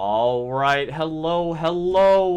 All right, hello,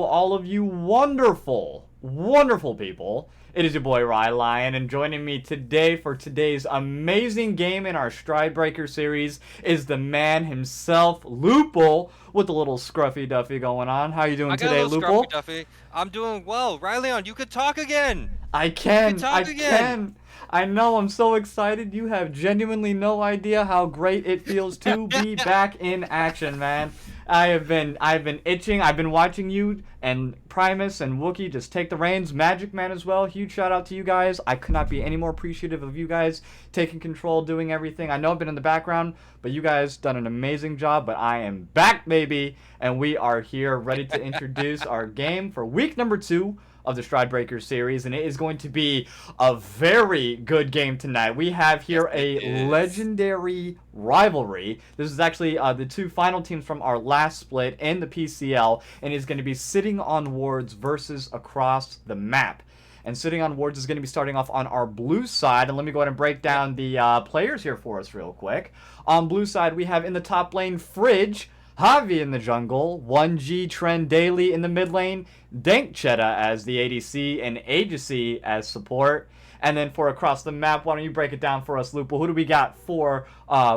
all of you wonderful people. It is your boy Rylionn, and joining me today for today's amazing game in our Stridebreaker series is the man himself, Lupul, with a little scruffy duffy going on. How you doing I got a today, little scruffy Lupul? duffy. I'm doing well. Rylionn, you could talk again. I You could can, I talk again. can. I know, I'm so excited. You have genuinely no idea how great it feels to be back in action, man. I've been itching. I've been watching you and Primus and Wookie just take the reins. Magic Man as well. Huge shout out to you guys. I could not be any more appreciative of you guys taking control, doing everything. I know I've been in the background, but you guys done an amazing job. But I am back, baby, and we are here ready to introduce our game for week number 2 of the Stridebreaker series, and it is going to be a very good game tonight. We have Yes, here it a is. legendary rivalry. This is actually the two final teams from our last split in the PCL, and is going to be sitting on wards versus across the map. And sitting on wards is going to be starting off on our blue side. And let me go ahead and break Yep. down the players here for us real quick. On blue side, we have in the top lane Fridge, Javi in the jungle, 1G Trend Daily in the mid lane, Dank Chetta as the ADC, and Aegis as support. And then for across the map, why don't you break it down for us, Lupul? Who do we got for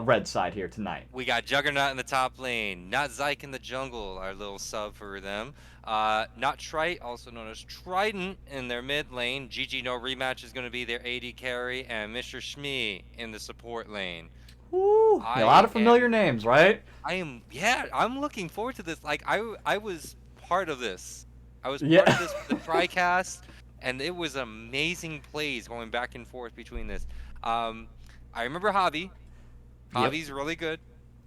red side here tonight? We got Juggernaut in the top lane, Not Zyke in the jungle, our little sub for them. Not Trite, also known as Trident, in their mid lane. GG No Rematch is going to be their AD carry, and Mr. Shmee in the support lane. Woo! A lot I of familiar am, names, right? yeah, I'm looking forward to this. Like I was part of this. I was part of Yeah. this with the TriCast, and it was amazing plays going back and forth between this. Um, I remember Javi. Yep, Javi's really good.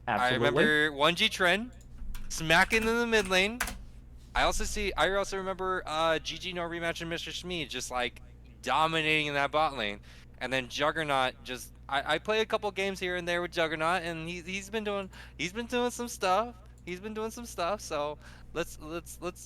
I absolutely. remember 1G Trend smacking in the mid lane. I also remember GG No Rematch and Mr. Shmee just like dominating in that bot lane. And then Juggernaut just I play a couple games here and there with Juggernaut, and he's been doing some stuff. He's been doing some stuff, so let's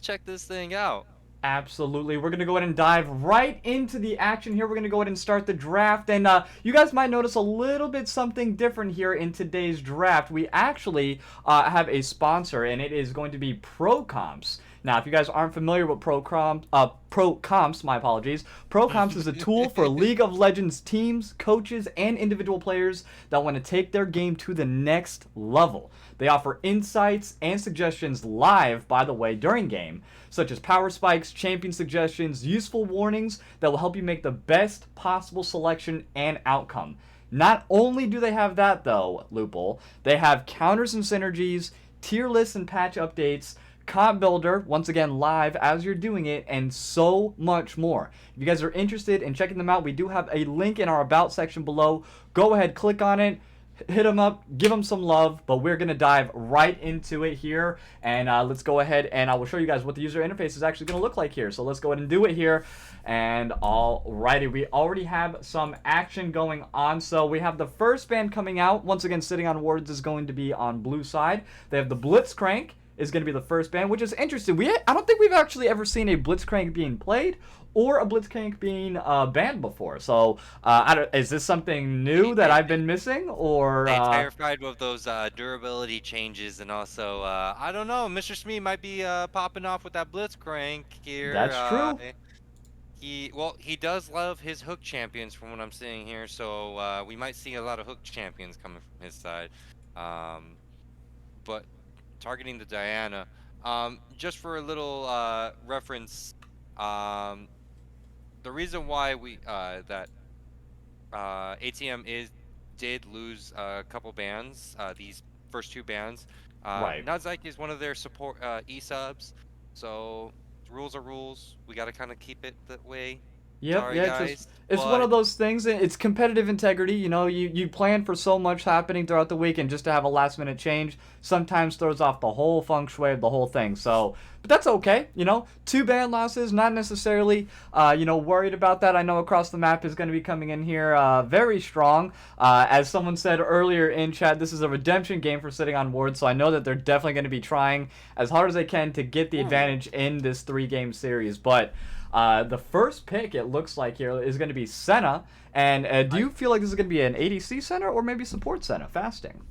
check this thing out. Absolutely. We're going to go ahead and dive right into the action here. We're going to go ahead and start the draft. And you guys might notice a little bit something different here in today's draft. We actually have a sponsor, and it is going to be ProComps. Now, if you guys aren't familiar with ProComps, my apologies. ProComps is a tool for League of Legends teams, coaches, and individual players that want to take their game to the next level. They offer insights and suggestions live, by the way, during game, such as power spikes, champion suggestions, useful warnings that will help you make the best possible selection and outcome. Not only do they have that, though, Lupul, they have counters and synergies, tier lists and patch updates, comp builder, once again live as you're doing it, and so much more. If you guys are interested in checking them out, we do have a link in our about section below. Go ahead, click on it, hit them up, give them some love, but we're going to dive right into it here, and let's go ahead and I will show you guys what the user interface is actually going to look like here. So let's go ahead and do it here. And alrighty, we already have some action going on. So we have the first band coming out. Once again, sitting on wards is going to be on blue side. They have the Blitzcrank is going to be the first band, which is interesting. I don't think we've actually ever seen a Blitzcrank being played or a Blitzcrank being banned before. So is this something new They that they I've been missing, or they terrified with those durability changes, and also I don't know, Mr. Shmee might be popping off with that Blitzcrank here. that's true? He does love his hook champions from what I'm seeing here, so we might see a lot of hook champions coming from his side. Um, but targeting the Diana, just for a little reference, um, the reason why we that ATM did lose a couple bans, these first two bans. Right. Nadzike is one of their support e subs, so rules are rules. We got to kind of keep it that way. Yep, Sorry, yeah, it's just guys, it's one of but those things. It's competitive integrity. You know, you plan for so much happening throughout the week, and just to have a last minute change sometimes throws off the whole feng shui of the whole thing. So, but that's okay. You know, 2 band losses, not necessarily worried about that. I know across the map is going to be coming in here very strong. As someone said earlier in chat, this is a redemption game for sitting on wards, so I know that they're definitely going to be trying as hard as they can to get the ooh, advantage in this 3 game series. But the first pick, it looks like here, is going to be Senna. And do I you feel like this is going to be an ADC center or maybe support center? Fasting.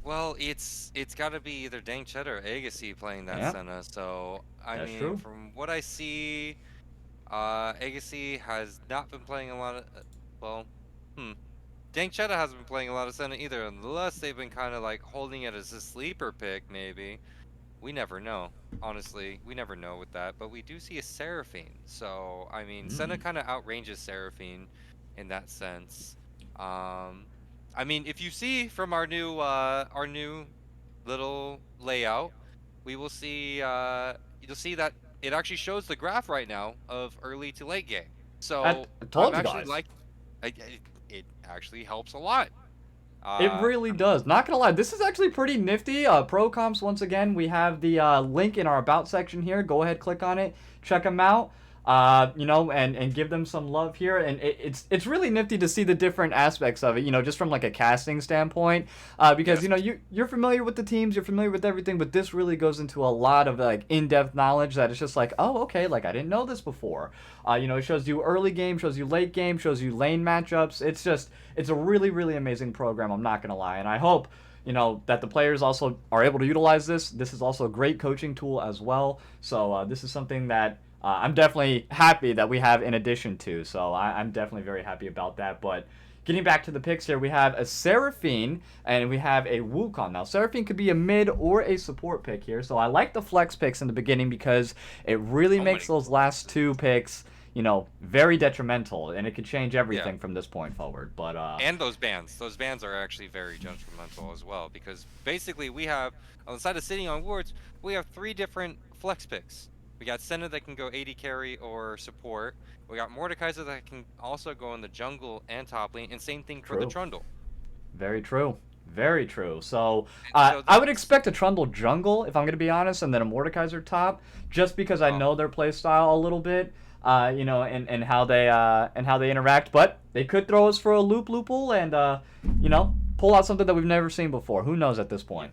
Well, it's got to be either Dang Cheddar or Agassi playing that Yeah, Senna. So I that's mean, true. from what I see, Agassi has not been playing a lot of. Well, hmm. Dang Cheddar hasn't been playing a lot of Senna either, unless they've been kind of like holding it as a sleeper pick, maybe. We never know. Honestly, we never know with that. But we do see a Seraphine. So I mean, Senna Mm. kind of outranges Seraphine in that sense. Um, I mean, if you see from our new little layout, we will see you'll see that it actually shows the graph right now of early to late game. I So I'm told you actually guys. like it actually helps a lot. It really does. Not gonna lie, this is actually pretty nifty. Pro comps, once again, we have the link in our about section here. Go ahead, click on it, check them out. And give them some love here. And it's really nifty to see the different aspects of it. Just from like a casting standpoint, because Yes. you're familiar with the teams, you're familiar with everything, but this really goes into a lot of like in-depth knowledge that it's just like, oh, okay, like I didn't know this before. It shows you early game, shows you late game, shows you lane matchups. It's a really, really amazing program. I'm not gonna lie, and I hope that the players also are able to utilize this. This is also a great coaching tool as well. So this is something that I'm definitely happy that we have in addition to. So I'm definitely very happy about that. But getting back to the picks here, we have a Seraphine and we have a Wukong. Now, Seraphine could be a mid or a support pick here. So I like the flex picks in the beginning because it really So makes many those last two picks very detrimental, and it could change yeah. everything from this point forward. But And those bands are actually very detrimental as well because basically we have on the side of sitting on wards, we have three different flex picks. We got Senna that can go AD carry or support. We got Mordekaiser that can also go in the jungle and top lane, and same thing for the true, Trundle. very true, very true. So So I would that's expect a Trundle jungle if I'm going to be honest, and then a Mordekaiser top, just because I oh, know their play style a little bit. And how they interact, but they could throw us for a Lupul and pull out something that we've never seen before. Who knows at this yeah. point?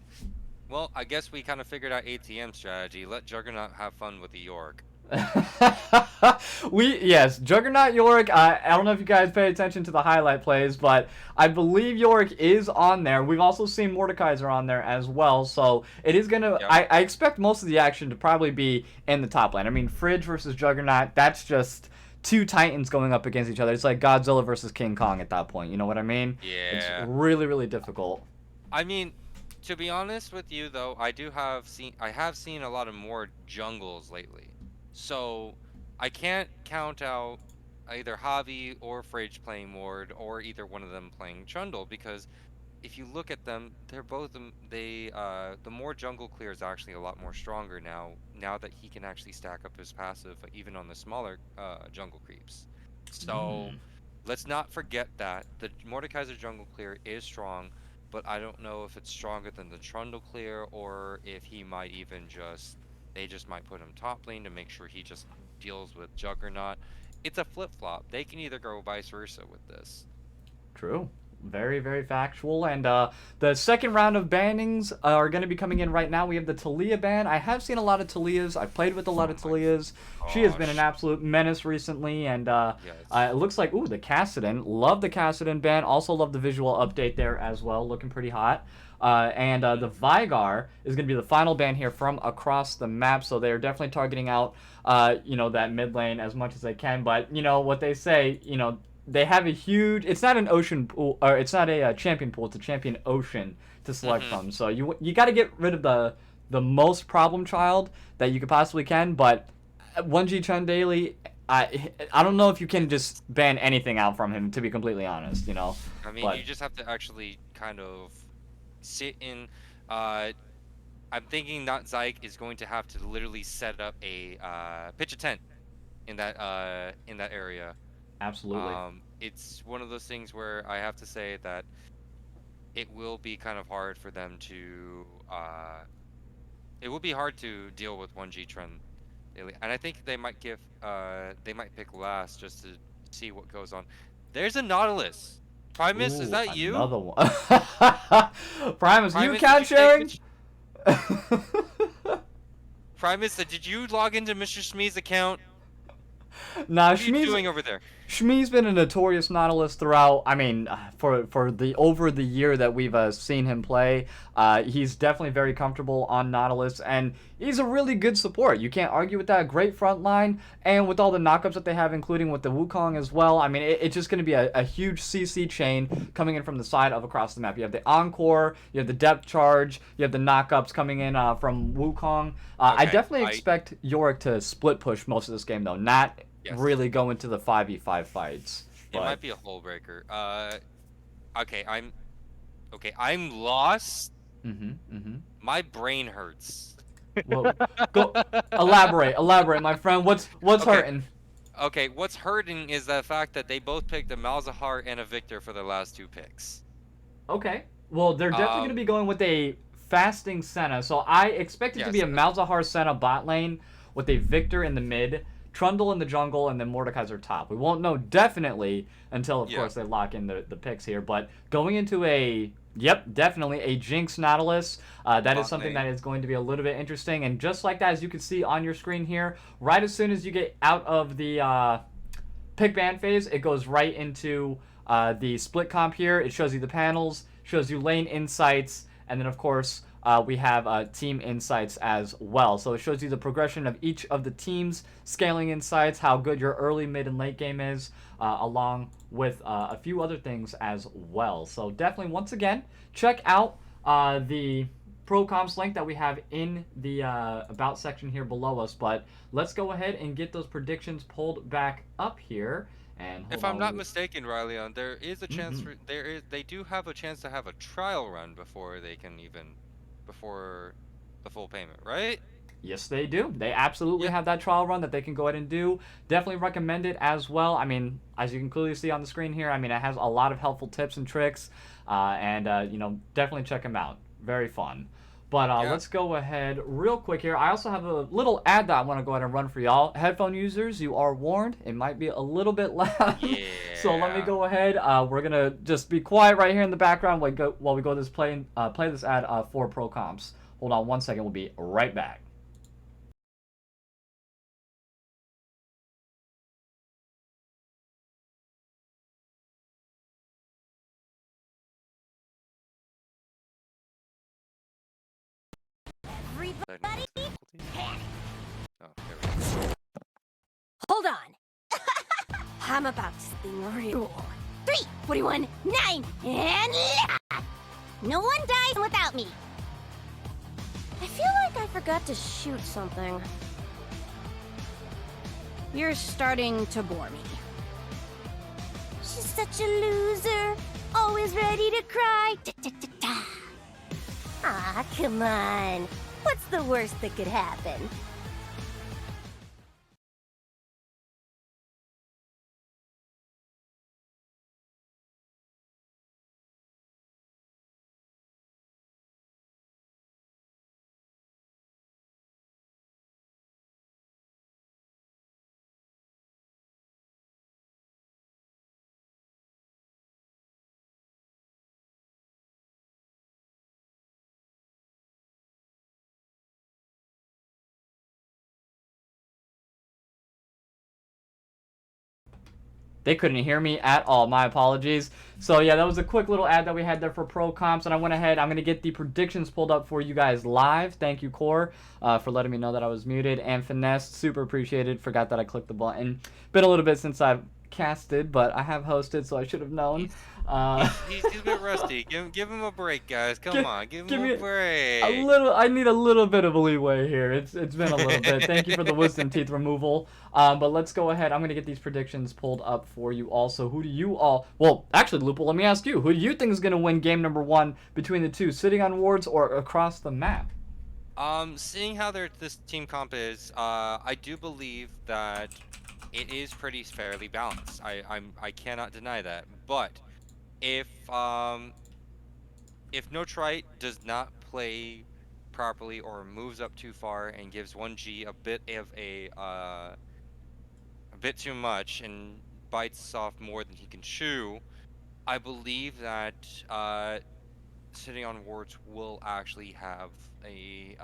Well, I guess we kind of figured out ATM strategy. Let Juggernaut have fun with the York. Yes, Juggernaut Yorick. I don't know if you guys pay attention to the highlight plays, but I believe Yorick is on there. We've also seen Mordekaiser on there as well, so it is gonna. Yep. I expect most of the action to probably be in the top lane. I mean, Fridge versus Juggernaut. That's just two titans going up against each other. It's like Godzilla versus King Kong at that point. You know what I mean? It's Yeah. really, really difficult. I mean, to be honest with you though, I have seen a lot of more jungles lately. So I can't count out either Javi or Fridge playing Ward or either one of them playing Trundle because if you look at them, they're both the more jungle clear is actually a lot more stronger now that he can actually stack up his passive even on the smaller jungle creeps. So Mm, let's not forget that the Mordekaiser jungle clear is strong, but I don't know if it's stronger than the Trundle clear or if he might even they just might put him top lane to make sure he just deals with Juggernaut. It's a flip flop. They can either go vice versa with this. true. Very, very factual. And the second round of bannings are going to be coming in right now. We have the Talia ban. I have seen a lot of Talias. I've played with a lot Oh of my Talias. She has been an gosh. absolute menace recently. And Yes. it looks like, ooh, the Kassadin. Love the Kassadin ban. Also love the visual update there as well. Looking pretty hot. The Vigar is going to be the final ban here from across the map. So they're definitely targeting out, that mid lane as much as they can. But, what they say, they have a huge. It's not an ocean pool, or it's not a champion pool. It's a champion ocean to select Mhm. from. So you got to get rid of the most problem child that you could possibly can. But 1G Trend Daily, I don't know if you can just ban anything out from him. To be completely honest, I mean, but you just have to actually kind of sit in. Uh, I'm thinking that Zyke is going to have to literally set up a pitch a tent in that area. absolutely It's one of those things where I have to say that it will be kind of hard for them to. It will be hard to deal with 1G Trend daily, and I think they might pick last just to see what goes on. There's a Nautilus. Primus, is ooh that you? another one. Primus, you Primus, did you account take sharing? Mitch? Primus, did you log into Mr. Smee's account? Nah, What are you Shmi's doing over there? Shmi's been a notorious Nautilus throughout. I mean, for the over the year that we've seen him play, he's definitely very comfortable on Nautilus, and he's a really good support. You can't argue with that. Great front line, and with all the knockups that they have, including with the Wukong as well. I mean, it's just going to be a huge CC chain coming in from the side of across the map. You have the Encore, you have the Depth Charge, you have the knockups coming in from Wukong. I Okay, definitely expect Yorick to split push most of this game, though. Not yes, really go into the 5v5 fights. it But might be a hole breaker. Okay, I'm lost. My brain hurts. well, go elaborate, my friend. What's Okay, hurting? okay. What's hurting is the fact that they both picked a Malzahar and a Victor for their last two picks. Okay. Well, they're definitely going to Um, be going with a fasting Senna. So I expect it to be yes, a Malzahar Senna bot lane with a Victor in the mid, Trundle in the jungle, and then Mordekaiser top. We won't know definitely until, of yeah, course, they lock in the picks here. But going into a, yep, definitely a Jinx Nautilus. That is bot something lane. that is going to be a little bit interesting. And just like that, as you can see on your screen here, right as soon as you get out of the pick ban phase, it goes right into the split comp here. It shows you the panels, shows you lane insights, and then of course we have team insights as well. So it shows you the progression of each of the teams, scaling insights, how good your early, mid, and late game is, along with a few other things as well. So definitely, once again, check out the pro comps link that we have in the about section here below us. But let's go ahead and get those predictions pulled back up here. And hold If I'm not on. mistaken, Rylionn, there is a chance Mm-hmm. for they do have a chance to have a trial run before they can even before the full payment, right? Yes, they do. They absolutely Yeah. have that trial run that they can go ahead and do. Definitely recommend it as well. I mean, as you can clearly see on the screen here, I mean, it has a lot of helpful tips and tricks, and definitely check them out. Very fun. But Yeah. let's go ahead real quick here. I also have a little ad that I want to go ahead and run for y'all. Headphone users, you are warned. It might be a little bit loud. So let me Yeah. go ahead. We're going to just be quiet right here in the background while we go this play this ad for Pro Comps. Hold on one second. We'll be right back. Technical difficulties. Oh, there we go. Hold on. I'm about to spin real. 3, 9, and no one dies without me. I feel like I forgot to shoot something. You're starting to bore me. She's such a loser. Always ready to cry. Ah, come on. What's the worst that could happen? They couldn't hear me at all. My apologies. So yeah, that was a quick little ad that we had there for pro comps, and I went ahead. I'm gonna get the predictions pulled up for you guys live. Thank you, Core, for letting me know that I was muted, and Finesse, super appreciated. Forgot that I clicked the button. Been a little bit since I've casted, but I have hosted, so I should have known. He's Uh, he's a bit rusty. Give him a break, guys. Come give, on, give give him a me a break. little. I need a little bit of a leeway here. It's been a little bit. Thank you for the wisdom teeth removal. But let's go ahead. I'm gonna get these predictions pulled up for you. Also, who do you all? Well, actually, Lupul, let me ask you. Who do you think is gonna win game number one between the two, sitting on wards or across the map? Seeing how this team comp is, I do believe that it is pretty fairly balanced. I cannot deny that. But if um if No Trite does not play properly or moves up too far and gives 1G a bit of a bit too much and bites off more than he can chew, I believe that sitting on wards will actually have a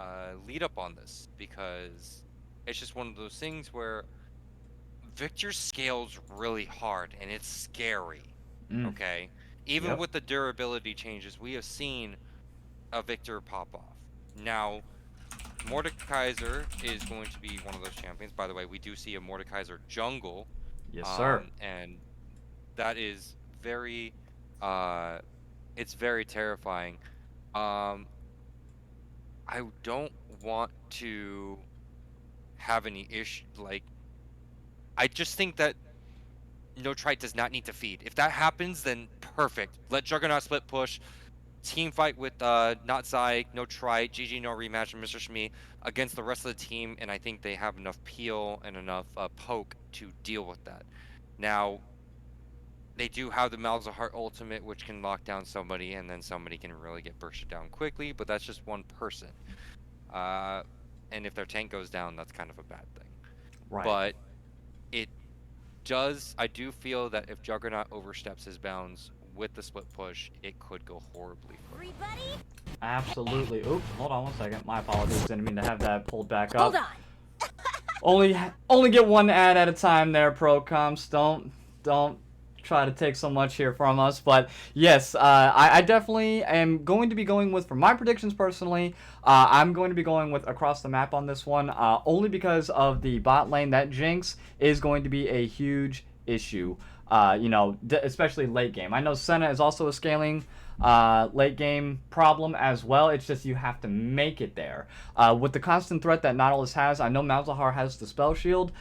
lead up on this because it's just one of those things where Victor scales really hard, and it's scary. Mm. Okay, even Yep. with the durability changes, we have seen a Victor pop off. Now, Mordekaiser is going to be one of those champions. By the way, we do see a Mordekaiser jungle, Yes, sir. and that is very, uh, it's very terrifying. Um, I don't want to have any issue. Like, I just think that no trite does not need to feed. If that happens, then perfect. Let Juggernaut split push. Team fight with not Zyke, no trite, GG no rematch, and Mr. Shmi against the rest of the team, and I think they have enough peel and enough poke to deal with that. Now, they do have the Mouths of Heart ultimate, which can lock down somebody, and then somebody can really get bursted down quickly, but that's just one person. And if their tank goes down, that's kind of a bad thing. Right. But it does, I do feel that if Juggernaut oversteps his bounds with the split push, it could go horribly for him. Everybody, Absolutely. Oops, hold on 1 second. My apologies. Didn't mean to have that pulled back up. hold on. Only get one ad at a time there, pro comps. Don't try to take so much here from us. But yes, I definitely am going to be going with, for my predictions personally, I'm going to be going with across the map on this one, only because of the bot lane. That Jinx is going to be a huge issue, especially late game. I know Senna is also a scaling late game problem as well. It's just you have to make it there. With the constant threat that Nautilus has, I know Malzahar has the spell shield,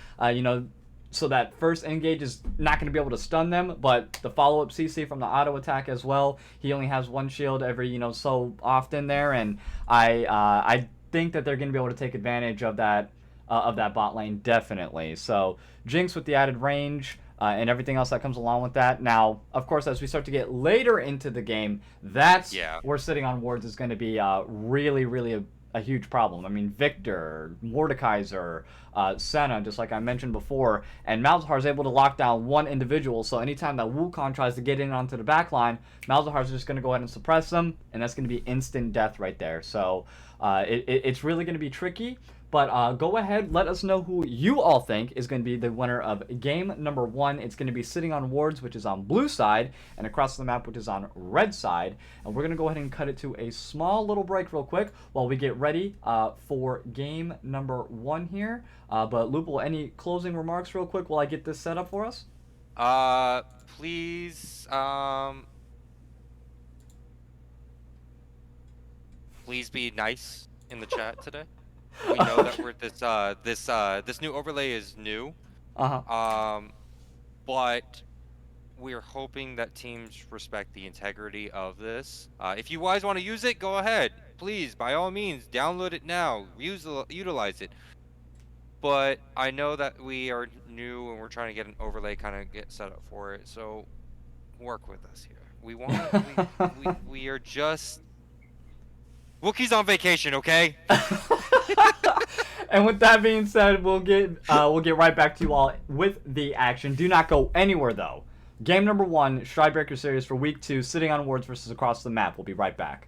so that first engage is not going to be able to stun them, but the follow-up CC from the auto attack as well, he only has one shield every, so often there, and I think that they're going to be able to take advantage of that bot lane, definitely. So Jinx with the added range, and everything else that comes along with that. Now, of course, as we start to get later into the game, that's where sitting on wards is going to be really, really a huge problem. I mean, Victor, Mordekaiser, Senna, just like I mentioned before, and Malzahar is able to lock down one individual, so anytime that Wukong tries to get in onto the back line, Malzahar is just going to go ahead and suppress them, and that's going to be instant death right there. So it's really going to be tricky. But go ahead, let us know who you all think is going to be the winner of game number 1. It's going to be sitting on wards, which is on blue side, and across the map, which is on red side. And we're going to go ahead and cut it to a small little break real quick while we get ready for game number 1 here. But Lupul, any closing remarks real quick while I get this set up for us? Please, please be nice in the chat today. We know that we're this new overlay is new. But we're hoping that teams respect the integrity of this. If you guys want to use it, go ahead. Please, by all means, download it now. Utilize it. But I know that we are new and we're trying to get an overlay kind of get set up for it. So work with us here. We want we are just Wookiees on vacation, okay? And with that being said, we'll get right back to you all with the action. Do not go anywhere though. Game number 1, Stridebreaker series for week 2, sitting on wards versus across the map. We'll be right back.